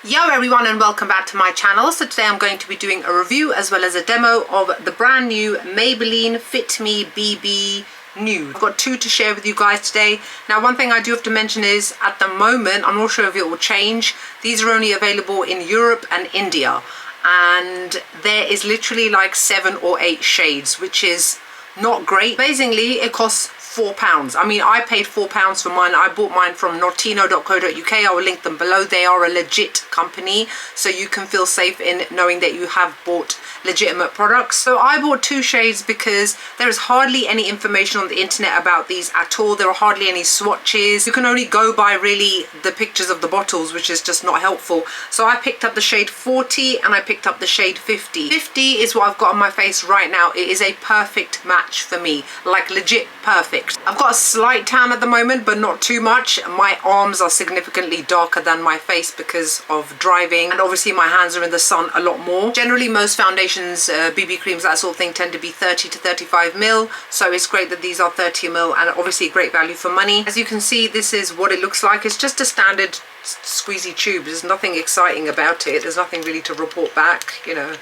Yo everyone, and welcome back to my channel. So today I'm going to be doing a review as well as a demo of the brand new Maybelline Fit Me BB Nude. I've got two to share with you guys today. Now, one thing I do have to mention is at the moment, I'm not sure if it will change, these are only available in Europe and India, and there is literally like 7 or 8 shades, which is not great. Basically it costs £4. I mean, I paid £4 for mine. I bought mine from notino.co.uk. I will link them below. They are a legit company, so you can feel safe in knowing that you have bought legitimate products. So I bought 2 shades because there is hardly any information on the internet about these at all. There are hardly any swatches. You can only go by really the pictures of the bottles, which is just not helpful. So I picked up the shade 40 and I picked up the shade 50. 50 is what I've got on my face right now. It is a perfect match for me, like legit perfect. I've got a slight tan at the moment, but not too much. My arms are significantly darker than my face because of driving, and obviously my hands are in the sun a lot more. Generally most foundations, BB creams, that sort of thing, tend to be 30 to 35 mil, so it's great that these are 30 mil, and obviously great value for money. As you can see, this is what it looks like. It's just a standard squeezy tube. There's nothing exciting about it. There's nothing really to report back, you know.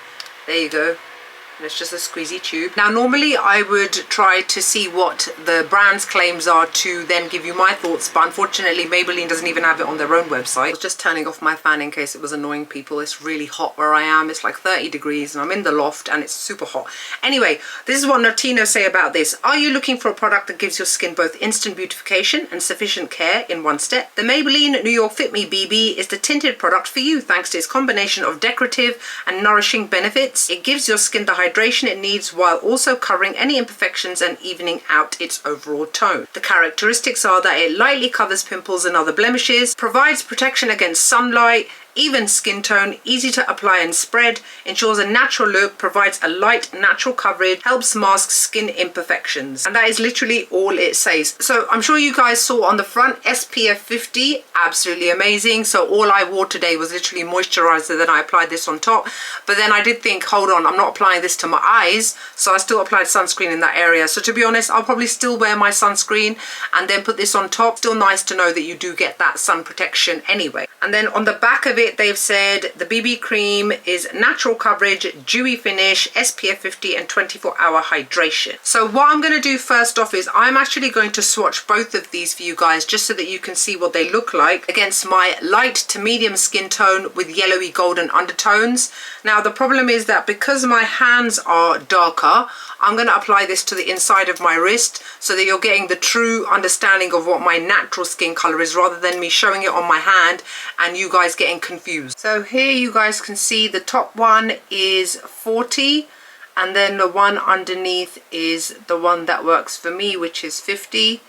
There you go. And it's just a squeezy tube. Now, normally I would try to see what the brand's claims are to then give you my thoughts, but unfortunately Maybelline doesn't even have it on their own website. I was just turning off my fan in case it was annoying people. It's really hot where I am. It's like 30 degrees and I'm in the loft and it's super hot. Anyway, this is what Notino say about this. Are you looking for a product that gives your skin both instant beautification and sufficient care in one step? The Maybelline New York Fit Me BB is the tinted product for you thanks to its combination of decorative and nourishing benefits. It gives your skin the hydration it needs while also covering any imperfections and evening out its overall tone. The characteristics are that it lightly covers pimples and other blemishes, provides protection against sunlight, even skin tone, easy to apply and spread, ensures a natural look, provides a light natural coverage, helps mask skin imperfections. And that is literally all it says. So I'm sure you guys saw on the front, SPF 50, absolutely amazing. So all I wore today was literally moisturizer, then I applied this on top. But then I did think, hold on, I'm not applying this to my eyes, so I still applied sunscreen in that area. So to be honest, I'll probably still wear my sunscreen and then put this on top. Still nice to know that you do get that sun protection anyway. And then on the back of it, they've said the BB cream is natural coverage, dewy finish, SPF 50 and 24-hour hydration. So what I'm going to do first off is I'm actually going to swatch both of these for you guys just so that you can see what they look like against my light to medium skin tone with yellowy golden undertones. Now the problem is that because my hands are darker, I'm going to apply this to the inside of my wrist so that you're getting the true understanding of what my natural skin color is rather than me showing it on my hand and you guys getting confused. So here you guys can see the top one is 40 and then the one underneath is the one that works for me, which is 50.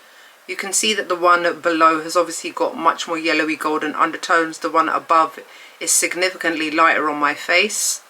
You can see that the one below has obviously got much more yellowy golden undertones. The one above is significantly lighter on my face.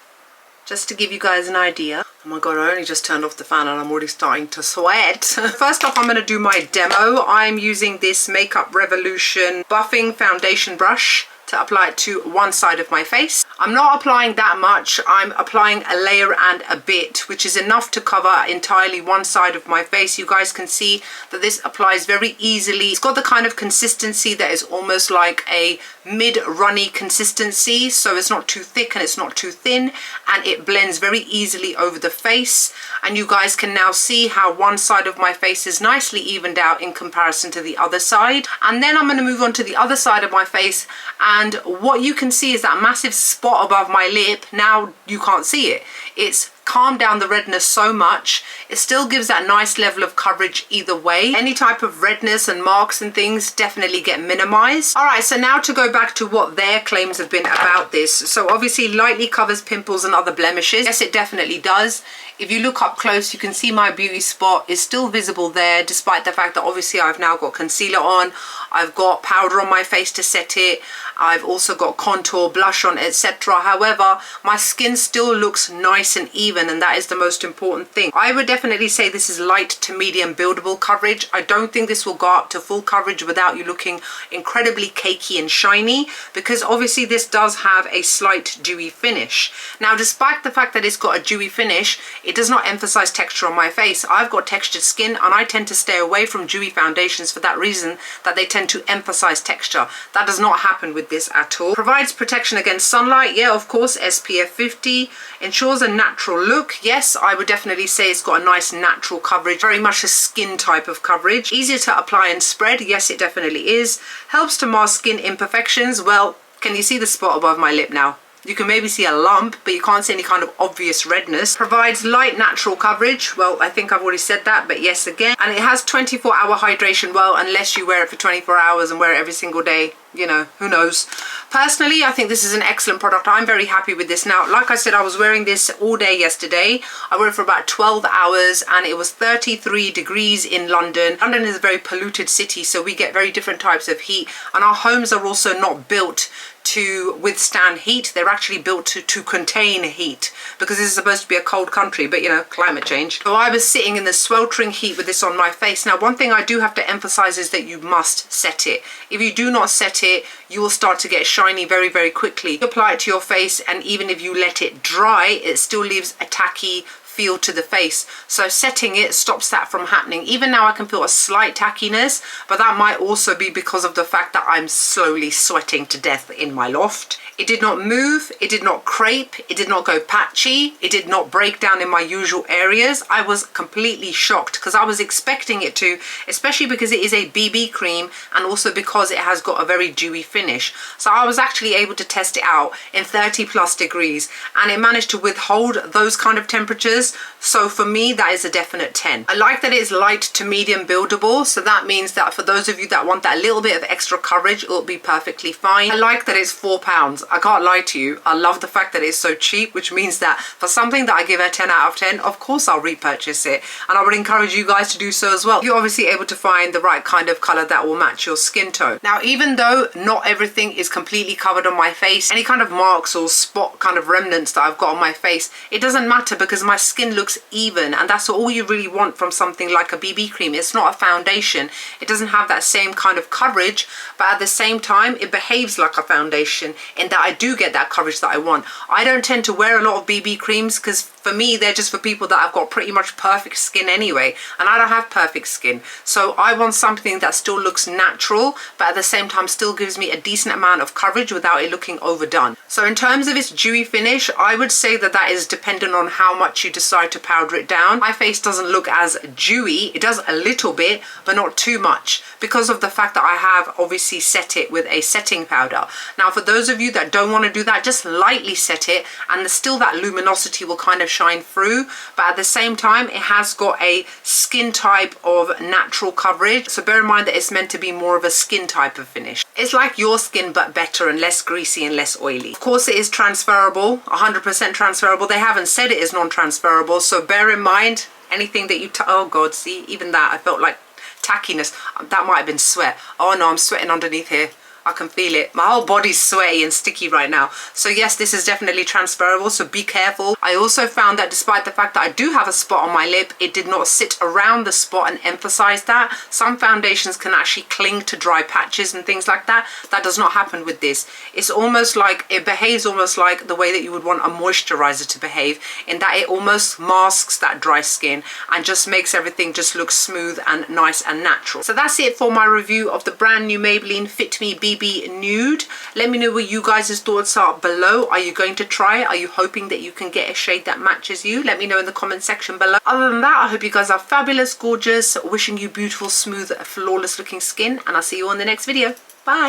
Just to give you guys an idea. Oh my god, I only just turned off the fan and I'm already starting to sweat. First off, I'm going to do my demo. I'm using this Makeup Revolution buffing foundation brush to apply it to one side of my face. I'm not applying that much. I'm applying a layer and a bit, which is enough to cover entirely one side of my face. You guys can see that this applies very easily. It's got the kind of consistency that is almost like a mid-runny consistency, so it's not too thick and it's not too thin, and it blends very easily over the face. And you guys can now see how one side of my face is nicely evened out in comparison to the other side. And then I'm going to move on to the other side of my face, and what you can see is that massive spot above my lip. Now you can't see it. It's calmed down the redness so much. It still gives that nice level of coverage either way. Any type of redness and marks and things definitely get minimized. All right, so now to go back to what their claims have been about this. So obviously lightly covers pimples and other blemishes. Yes, it definitely does. If you look up close, you can see my beauty spot is still visible there, despite the fact that obviously I've now got concealer on. I've got powder on my face to set it. I've also got contour, blush on, etc. However, my skin still looks nice and even, and that is the most important thing. I would definitely say this is light to medium buildable coverage. I don't think this will go up to full coverage without you looking incredibly cakey and shiny, because obviously this does have a slight dewy finish. Now, despite the fact that it's got a dewy finish, it does not emphasize texture on my face. I've got textured skin and I tend to stay away from dewy foundations for that reason, that they tend tend to emphasize texture. That does not happen with this at all. Provides protection against sunlight, yeah, of course, SPF 50. Ensures a natural look, yes, I would definitely say it's got a nice natural coverage, very much a skin type of coverage. Easier to apply and spread, yes, it definitely is. Helps to mask skin imperfections. Well, can you see the spot above my lip now? You can maybe see a lump, but you can't see any kind of obvious redness. Provides light natural coverage. Well, I think I've already said that, but yes again. And it has 24-hour hydration. Well, unless you wear it for 24 hours and wear it every single day, you know, who knows. Personally, I think this is an excellent product. I'm very happy with this. Now, like I said, I was wearing this all day yesterday. I wore it for about 12 hours and it was 33 degrees in London. London is a very polluted city, so we get very different types of heat, and our homes are also not built to withstand heat. They're actually built to contain heat, because this is supposed to be a cold country, but you know, climate change. So I was sitting in the sweltering heat with this on my face. Now, one thing I do have to emphasize is that you must set it. If you do not set it, you will start to get shiny very, very quickly. You apply it to your face, and even if you let it dry, it still leaves a tacky feel to the face. So setting it stops that from happening. Even now I can feel a slight tackiness, but that might also be because of the fact that I'm slowly sweating to death in my loft. It did not move, it did not crepe, it did not go patchy, it did not break down in my usual areas. I was completely shocked because I was expecting it to, especially because it is a BB cream and also because it has got a very dewy finish. So I was actually able to test it out in 30+ degrees and it managed to withhold those kind of temperatures. So for me, that is a definite 10. I like that it is light to medium buildable. So that means that for those of you that want that little bit of extra coverage, it will be perfectly fine. I like that it's £4. I can't lie to you. I love the fact that it's so cheap, which means that for something that I give a 10 out of 10, of course I'll repurchase it. And I would encourage you guys to do so as well. You're obviously able to find the right kind of color that will match your skin tone. Now, even though not everything is completely covered on my face, any kind of marks or spot kind of remnants that I've got on my face, it doesn't matter because my skin looks even, and that's all you really want from something like a BB cream. It's not a foundation. It doesn't have that same kind of coverage, but at the same time, it behaves like a foundation in that I do get that coverage that I want. I don't tend to wear a lot of BB creams because for me, they're just for people that have got pretty much perfect skin anyway, and I don't have perfect skin. So I want something that still looks natural, but at the same time still gives me a decent amount of coverage without it looking overdone. So in terms of its dewy finish, I would say that that is dependent on how much you decide to powder it down. My face doesn't look as dewy. It does a little bit, but not too much, because of the fact that I have obviously set it with a setting powder. Now, for those of you that don't want to do that, just lightly set it, and still that luminosity will kind of shine through, but at the same time it has got a skin type of natural coverage. So bear in mind that it's meant to be more of a skin type of finish. It's like your skin but better and less greasy and less oily. Of course it is transferable, 100% transferable. They haven't said it is non-transferable, so bear in mind anything that you oh god, see, even that I felt like tackiness. That might have been sweat. Oh no, I'm sweating underneath here. I can feel it. My whole body's sweaty and sticky right now. So yes, this is definitely transferable, so be careful. I also found that despite the fact that I do have a spot on my lip, it did not sit around the spot and emphasize that. Some foundations can actually cling to dry patches and things like that. That does not happen with this. It's almost like, it behaves almost like the way that you would want a moisturizer to behave, in that it almost masks that dry skin and just makes everything just look smooth and nice and natural. So that's it for my review of the brand new Maybelline Fit Me BB Nude. Let me know what you guys' thoughts are below. Are you going to try it? Are you hoping that you can get a shade that matches you? Let me know in the comment section below. Other than that, I hope you guys are fabulous, gorgeous, wishing you beautiful, smooth, flawless looking skin, and I'll see you on the next video.